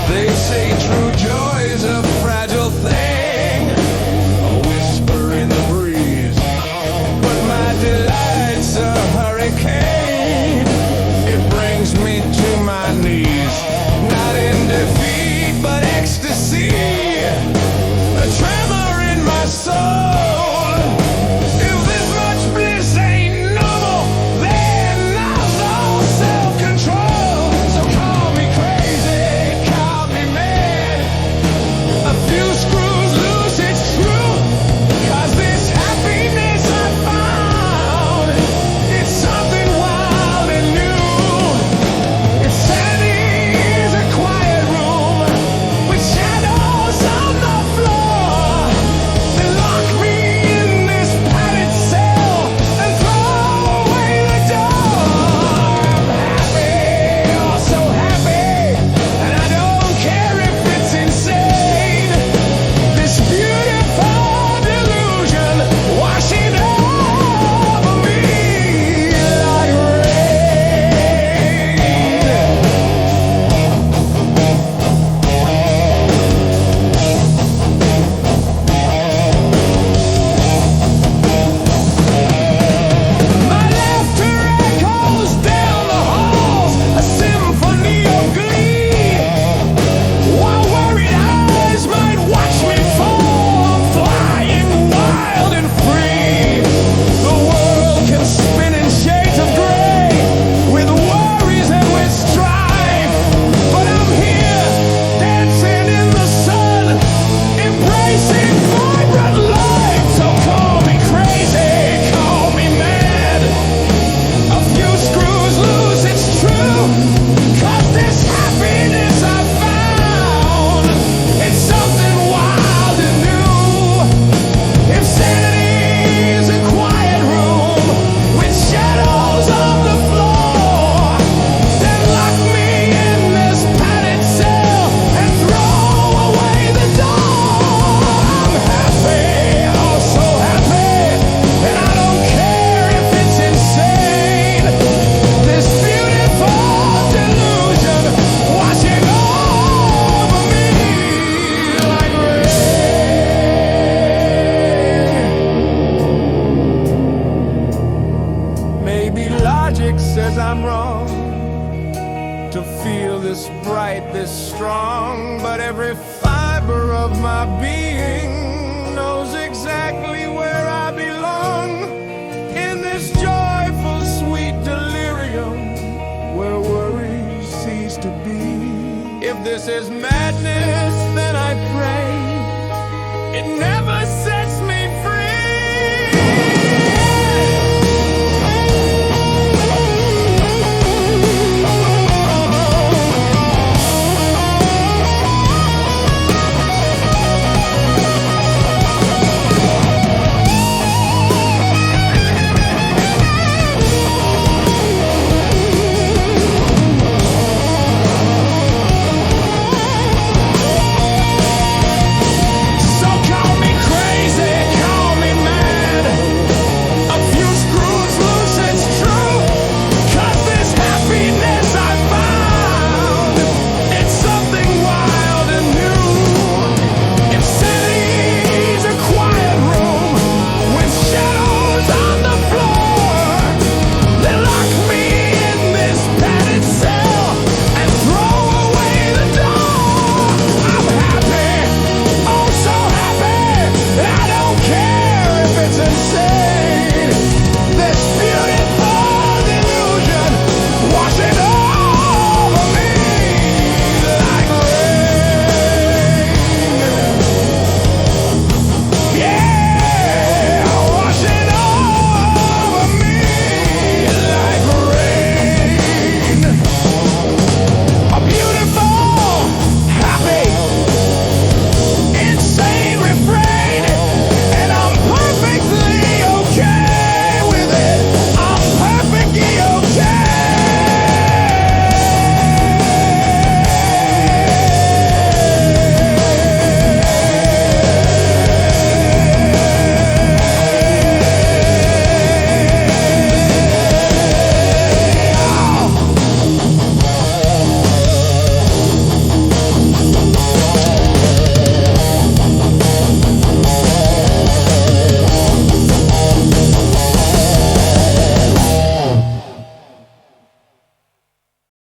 They say true joy is a fragile thing, a whisper in the breeze. But my delight's a hurricane. It brings me to my knees, not in defeat, but ecstasy. A tremor in my soul. If this much bliss ain't normal, then I've lost self-control. So call me crazy, call me mad. A few screws loose, it's true. 'Cause this happiness I found, it's something wild and new. If sanity is a quiet room with shadows on the floor, then lock me in this padded cell and throw away the door. I'm happy, oh so happy, and I don't care if it's insane. This beautiful delusion washing over me like rain. My laughter echoes down the halls, a symphony of glee. While worried eyes might watch me fall, flying wild and free. The world can spin in shades of gray, with worries and with strife. But I'm here, dancing in the sun, embracing vibrant life. So call me crazy, call me mad. A few screws loose, it's true. 'Cause this happiness I found, it's something wild and new. If sanity's a quiet room with shadows on the floor, then lock me in this padded cell and throw away the door. I'm happy, oh so happy, and I don't care if it's insane. This beautiful delusion washing over me like rain. Maybe logic says I'm wrong to feel this bright, this strong, but every fiber of my being knows exactly where I belong. In this joyful, sweet delirium where worries cease to be. If this is madness,